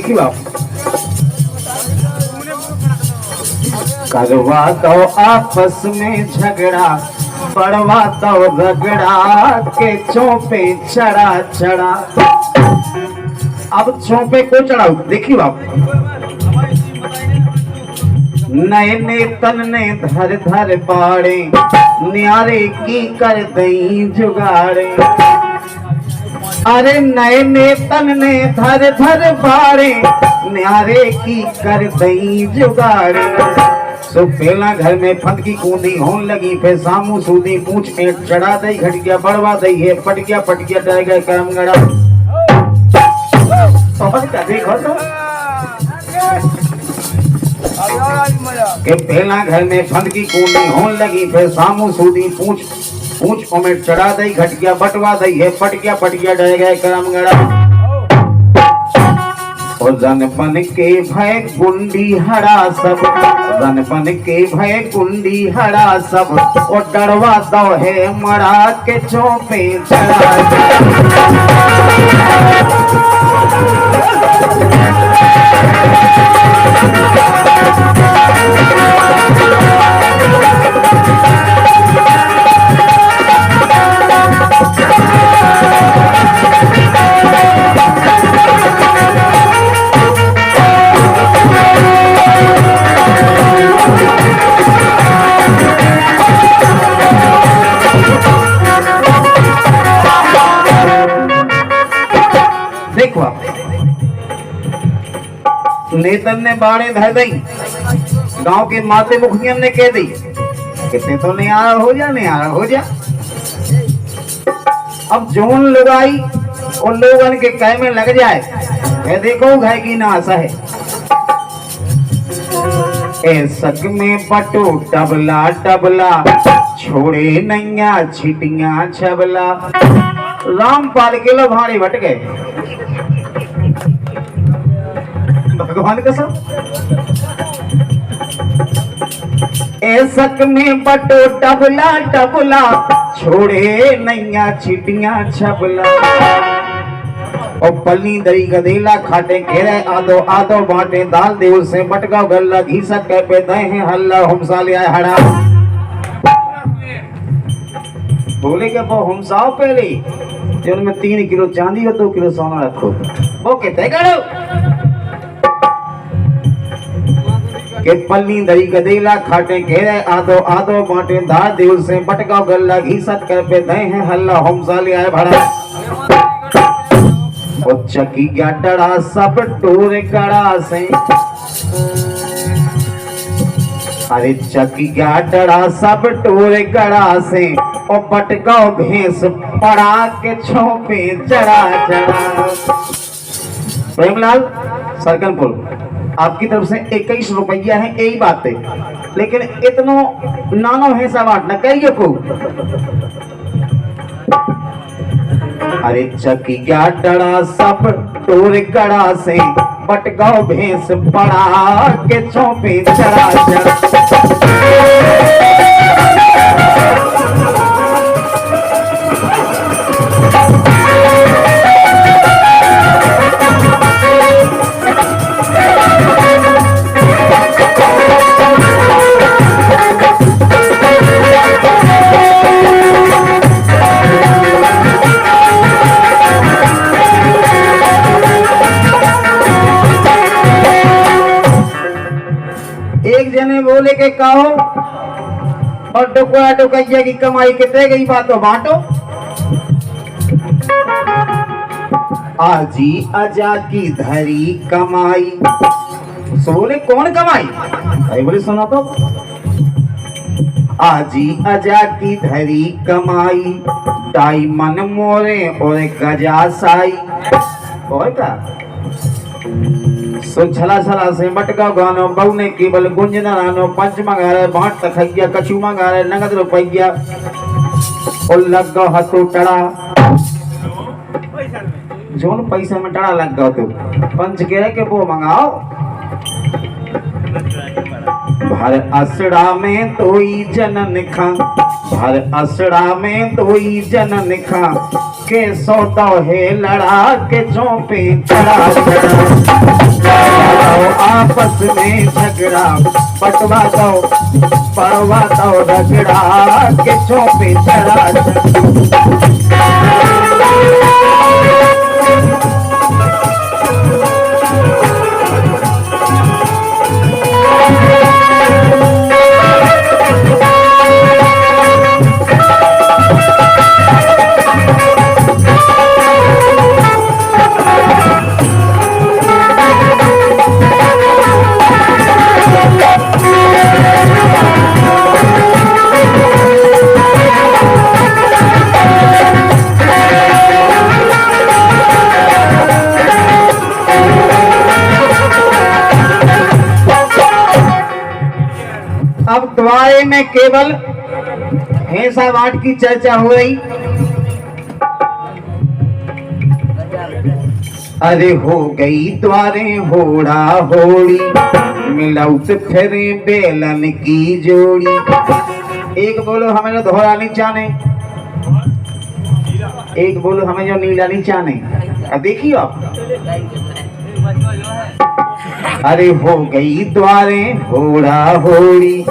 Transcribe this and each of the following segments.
देखियो आप करवा दो आपस में झगड़ा, पड़वा दो रगड़ा के चौपे चढ़ा चढ़ा। अब चौपे को चढ़ाओ, देखियो आप नए ने तन ने धर धर पाड़े, न्यारे की कर दई जुगाड़े। अरे नए ने तन ने धर धर पाड़े, न्यारे की कर दई जुगाड़े। सो पहला घर में फंद की कूदी होने लगी, फिर सामू सूदी पूछ एट चढ़ा दई, घट गया बढ़वा दई है, पट गया डर गया करम गड़ा। देखो तो के पहला घर में फंद की कूदी होने लगी, फिर सामू सूदी पूछ ओमेट चढ़ा दई, घट गया बटवा दई है, पट गया डर गया करम गड़ा। और जनपन के भय कुंडी हरा सब, जनपन के भय कुंडी हरा सब, और डरवा दो है मरा के चौपे चढ़ा। नेतन ने बाड़े धर दई, गांव के माते मुखियन ने कह दी कितने तो नियारा हो जा। अब जोन लगाई और लोगन के कह में लग जाए, कह देखो घाय की ना आशा है। ए सक में पटो टबला टबला, छोड़े नैया छिटिया छबला। रामपाल के लो भाड़े भट गए भगवान का सब। ऐसक में बटो टबला टबला, छोड़े नैया छिटिया छबला। और पल्ली दरी गदेला खाटे घेरे, आदो आदो बाटे दाल देव से बटका गल्ला, घीसक के पे दे हैं हल्ला, हमसा ले आए हड़ा। बोले के वो हमसाओ पहले, जिनमें 3 किलो चांदी और 2 किलो सोना रखो। वो कहते करो के पल्ली दरी गदेला खाटे घेरे, आदो आदो बाटे दाल देव से बटका गल्ला, घीसक कर पे दे हैं हल्ला, हमसा ले आए भड़ा। और चकी गया डरा सब टोरे कड़ा से, अरे चकी गया डरा सब टोरे कड़ा से, और बटका भैंस पड़ा के छोपे चढ़ा चढ़ा। प्रेमलाल सरकनपुर आपकी तरफ से 21 रुपया है, यही बात है, लेकिन इतनो नानो है सवाट न कहिए को। अरे चकी गया डरा सब टोर कड़ा से, बटगांव भैंस पड़ा के चौपे चढ़ा चढ़ा। एक जने बोले के कहो और टुकड़ा टुकैया की कमाई कितने गई बातों बांटो। आजी अजा की धरी कमाई, सो बोले कौन कमाई? अरे बोले सुनो तो, आजी अजा की धरी कमाई, दाई मन मोरे और गजा साई। और क्या सो छला छला से मटका गानो, बहु ने केवल गुंजना रानो, पंच मंगारे भाट तखैया, कछु मंगारे नगद रुपैया, और लग गो हतो टड़ा। जोन पैसा में टड़ा लग गो तो पंच कह के वो मंगाओ। हर असड़ा में तोई जनन खा, हर असड़ा में तोई जनन खा के सौदा है लड़ा के चौपे चढ़ा आपस में झगड़ा पटवा दो रगड़ा के चौपे चढ़ा। अब द्वारे में केवल भैंसा वाट की चर्चा हो रही। अरे हो गई द्वारे होड़ा होड़ी, मिलाउत फिरे बेलन की जोड़ी। एक बोलो हमें जो धोरा नहीं चाने, एक बोलो हमें जो नीला नहीं चाने। अब देखिए आप, अरे हो गई द्वारे होड़ा होड़ी,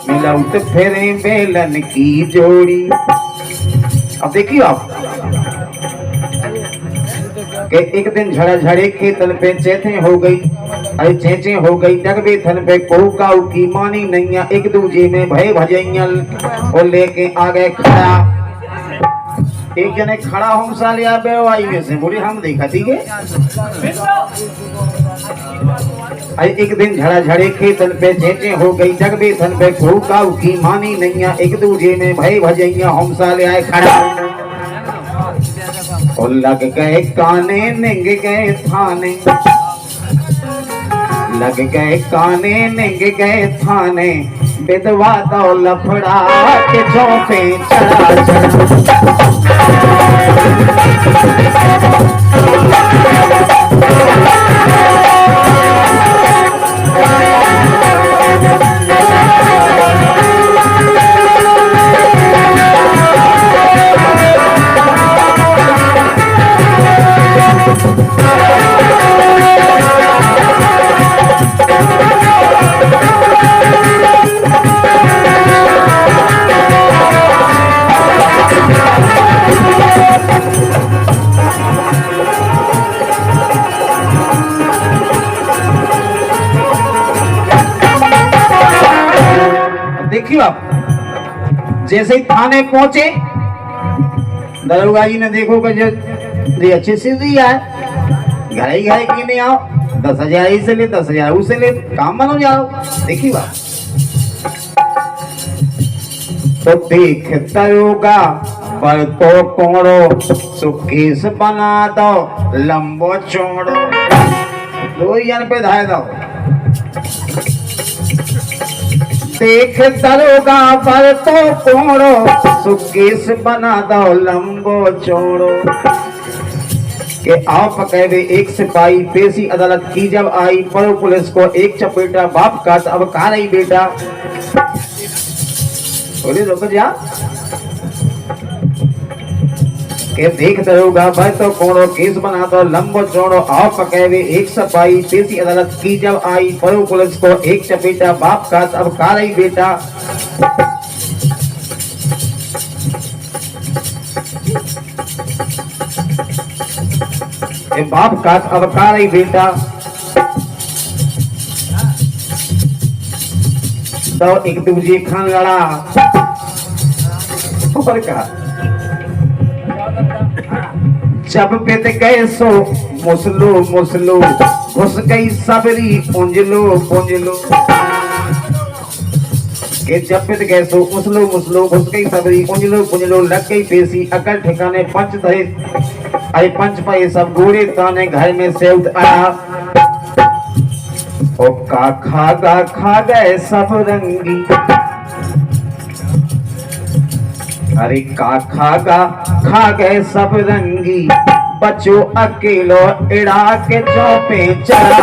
मिलाउत फिरे बेलन की जोड़ी। अब देखिए आप कि एक दिन झड़े के तन पे चेथे हो गई, अरे चेचे हो गई डगबे थन पे कोकाऊ की मानी नैया, एक दूजे में भय भजैया और लेके आ गए खड़ा। एक जने खड़ा हम सालिया बेवाई में से बोले हम देखा ठीक है। एक दिन झड़े के तन पे चेचे हो गई डगबे थन पे कोकाऊ की मानी नैया, एक दूजे में भय भजैया हम सालिया खड़ा। और लग गए काने निंग गए थाने, लग गए काने निंग गए थाने, विधवा तो लफड़ा के चौपे चढ़ा देखियो आप, जैसे ही थाने पहुंचे दरोगा जी ने देखो कि जो अच्छी सी दिया है, घर ही की नहीं आओ, 10,000 इसे ले 10,000 उसे ले, काम बनो जाओ। देखिए बात तो देख दरोगा पर तो कोड़ो, सुकेश बना दो लंबो चौड़ो, 2 जन पे धाय दो। देख दरोगा पर तो कोड़ो, सुकेश बना दो लंबो चौड़ो। के आप कहवे एक सिपाही पेशी अदालत की जब आई, पर पुलिस को एक चपेटा बाप का अब कहा नहीं बेटा। बोले रुक जा के देख दरोगा भाई तो कोड़ो, केस बना दो लंबो चौड़ो। आप कहवे एक सिपाही पेशी अदालत की जब आई, पर पुलिस को एक चपेटा बाप का अब कहा नहीं बेटा। बाप का अब कहा नहीं बेटा। तो एक दूसरे खान लड़ा ऊपर का, जब पेट गए सो मुसलो मुसलो, घुस गई सबरी पुंजलो पुंजलो। के जब पेट गए सो मुसलो मुसलो, घुस गई सबरी पुंजलो पुंजलो। लग गई पेशी अकल ठिकाने पंच धरे, अरे पंच पाए सब गोरे ताने, घर में सेवत आया। ओ का खा गए सब रंगी, अरे का खा गए सब रंगी। बच्चों अकेलो इड़ा के चौपे चढ़ा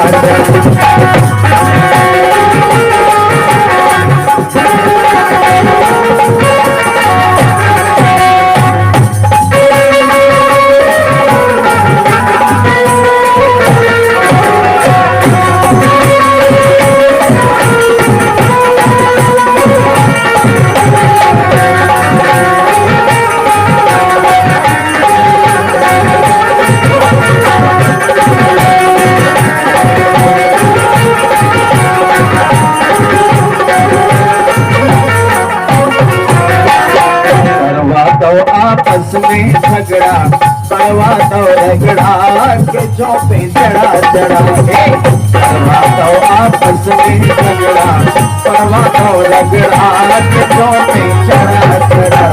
के झोंपे चढ़ा चढ़ा के करवा दो आपस में झगड़ा, करवा दो रगड़ा के झोंपे चढ़ा चढ़ा।